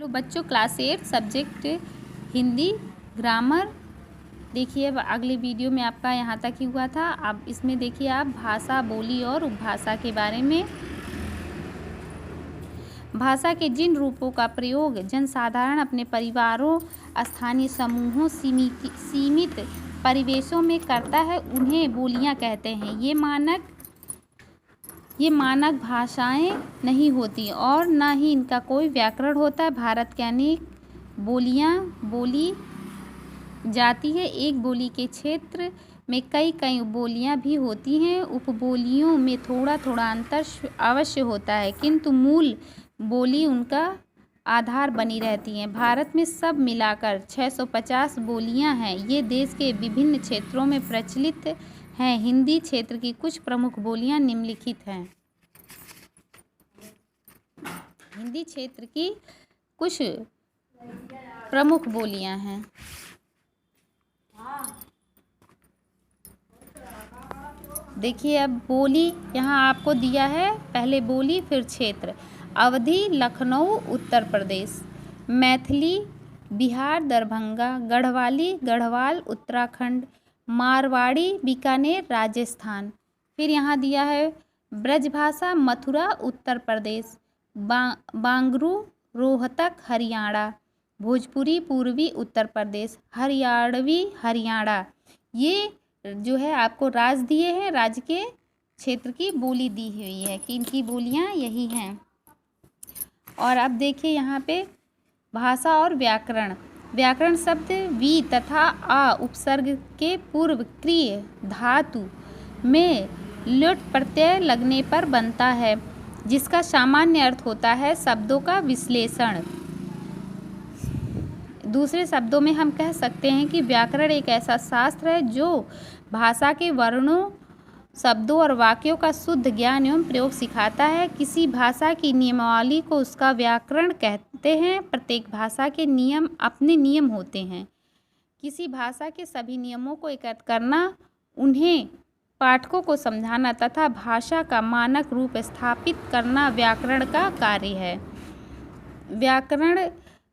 Hello बच्चों, class 8 subject Hindi grammar. देखिए अब अगले वीडियो में आपका यहाँ तक ही हुआ था। अब इसमें देखिए आप भाषा, बोली और उपभाषा के बारे में। भाषा के जिन रूपों का प्रयोग जनसाधारण अपने परिवारों, स्थानीय समूहों, सीमित परिवेशों में करता है उन्हें बोलियाँ कहते हैं। ये मानक भाषाएं नहीं होती और न ही इनका कोई व्याकरण होता है। भारत के अनेक बोलियां बोली जाती है। एक बोली के क्षेत्र में कई उपबोलियां भी होती हैं। उपबोलियों में थोड़ा थोड़ा अंतर अवश्य होता है, किंतु मूल बोली उनका आधार बनी रहती हैं। भारत में सब मिलाकर 650 बोलियां हैं। ये देश के विभिन्न क्षेत्रों में प्रचलित हैं। हिंदी क्षेत्र की कुछ प्रमुख बोलियां निम्नलिखित हैं। हिंदी क्षेत्र की कुछ प्रमुख बोलियां हैं। देखिए अब बोली यहाँ आपको दिया है, पहले बोली फिर क्षेत्र। अवधी लखनऊ उत्तर प्रदेश, मैथिली बिहार दरभंगा, गढ़वाली गढ़वाल उत्तराखंड, मारवाड़ी बीकानेर राजस्थान। फिर यहाँ दिया है ब्रजभाषा मथुरा उत्तर प्रदेश, बांगरू रोहतक हरियाणा, भोजपुरी पूर्वी उत्तर प्रदेश, हरियाणवी हरियाणा। ये जो है आपको राज्य दिए हैं, राज्य के क्षेत्र की बोली दी हुई है कि इनकी बोलियां यही हैं। और अब देखिए यहाँ पे भाषा और व्याकरण। व्याकरण शब्द वी तथा आ उपसर्ग के पूर्व क्रिय धातु में लोट प्रत्यय लगने पर बनता है, जिसका सामान्य अर्थ होता है शब्दों का विश्लेषण। दूसरे शब्दों में हम कह सकते हैं कि व्याकरण एक ऐसा शास्त्र है जो भाषा के वर्णों, शब्दों और वाक्यों का शुद्ध ज्ञान एवं प्रयोग सिखाता है। किसी भाषा की नियमावली को उसका व्याकरण कहते हैं। प्रत्येक भाषा के नियम अपने नियम होते हैं। किसी भाषा के सभी नियमों को एकत्र करना, उन्हें पाठकों को समझाना तथा भाषा का मानक रूप स्थापित करना व्याकरण का कार्य है। व्याकरण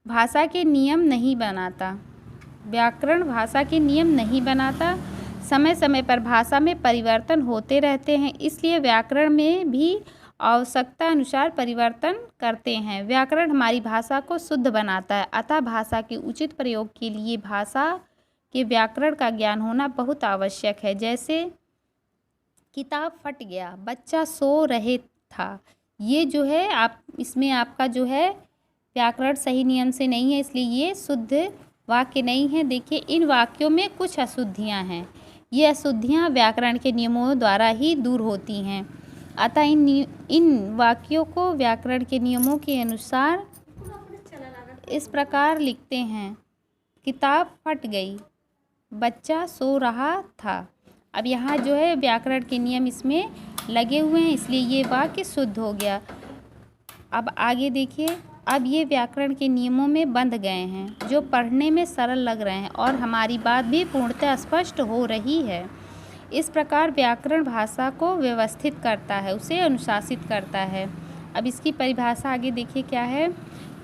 भाषा के नियम नहीं बनाता। व्याकरण भाषा के नियम नहीं बनाता। समय समय पर भाषा में परिवर्तन होते रहते हैं, इसलिए व्याकरण में भी आवश्यकता अनुसार परिवर्तन करते हैं। व्याकरण हमारी भाषा को शुद्ध बनाता है, अतः भाषा के उचित प्रयोग के लिए भाषा के व्याकरण का ज्ञान होना बहुत आवश्यक है। जैसे किताब फट गया, बच्चा सो रहे था। ये जो है आप इसमें आपका जो है व्याकरण सही नियम से नहीं है, इसलिए ये शुद्ध वाक्य नहीं है। देखिए इन वाक्यों में कुछ अशुद्धियाँ हैं। ये अशुद्धियाँ व्याकरण के नियमों द्वारा ही दूर होती हैं, अतः इन वाक्यों को व्याकरण के नियमों के अनुसार इस प्रकार लिखते हैं। किताब फट गई, बच्चा सो रहा था। अब यहाँ जो है व्याकरण के नियम इसमें लगे हुए हैं, इसलिए ये वाक्य शुद्ध हो गया। अब आगे देखिए, अब ये व्याकरण के नियमों में बंध गए हैं जो पढ़ने में सरल लग रहे हैं और हमारी बात भी पूर्णतः स्पष्ट हो रही है। इस प्रकार व्याकरण भाषा को व्यवस्थित करता है, उसे अनुशासित करता है। अब इसकी परिभाषा आगे देखिए क्या है।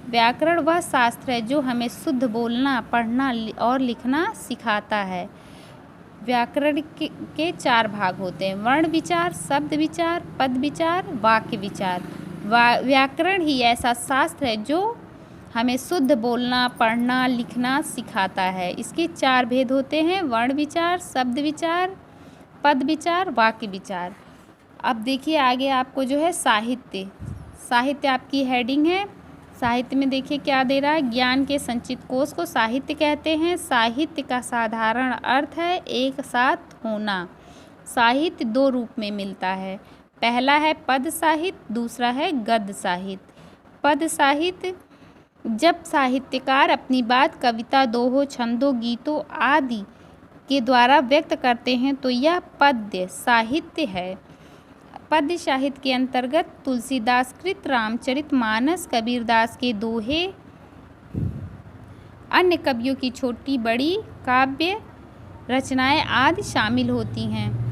व्याकरण वह शास्त्र है जो हमें शुद्ध बोलना, पढ़ना और लिखना सिखाता है। व्याकरण के 4 भाग होते हैं: वर्ण विचार, शब्द विचार, पद विचार, वाक्य विचार। व्याकरण ही ऐसा शास्त्र है जो हमें शुद्ध बोलना, पढ़ना, लिखना सिखाता है। इसके 4 भेद होते हैं: वर्ण विचार, शब्द विचार, पद विचार, वाक्य विचार। अब देखिए आगे आपको जो है साहित्य। साहित्य आपकी हेडिंग है। साहित्य में देखिए क्या दे रहा है। ज्ञान के संचित कोश को साहित्य कहते हैं। साहित्य का साधारण अर्थ है एक साथ होना। साहित्य 2 रूप में मिलता है। पहला है पद साहित्य, दूसरा है गद्य साहित्य। पद साहित्य जब साहित्यकार अपनी बात कविता, दोहों, छंदों, गीतों आदि के द्वारा व्यक्त करते हैं तो यह पद्य साहित्य है। पद्य साहित्य के अंतर्गत तुलसीदास कृत रामचरितमानस, कबीरदास के दोहे, अन्य कवियों की छोटी बड़ी काव्य रचनाएं आदि शामिल होती हैं।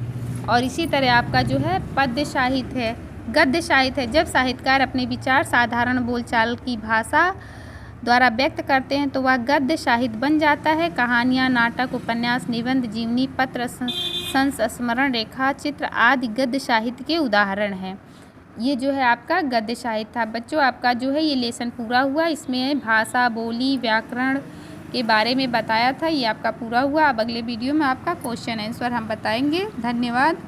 और इसी तरह आपका जो है पद्य साहित्य है। गद्य साहित्य है जब साहित्यकार अपने विचार साधारण बोलचाल की भाषा द्वारा व्यक्त करते हैं तो वह गद्य साहित्य बन जाता है। कहानियाँ, नाटक, उपन्यास, निबंध, जीवनी पत्र, संस्मरण, रेखा चित्र आदि गद्य साहित्य के उदाहरण हैं। ये जो है आपका गद्य साहित्य था। बच्चों आपका जो है ये लेसन पूरा हुआ। इसमें भाषा, बोली, व्याकरण के बारे में बताया था। ये आपका पूरा हुआ। अब अगले वीडियो में आपका क्वेश्चन आंसर हम बताएंगे। धन्यवाद।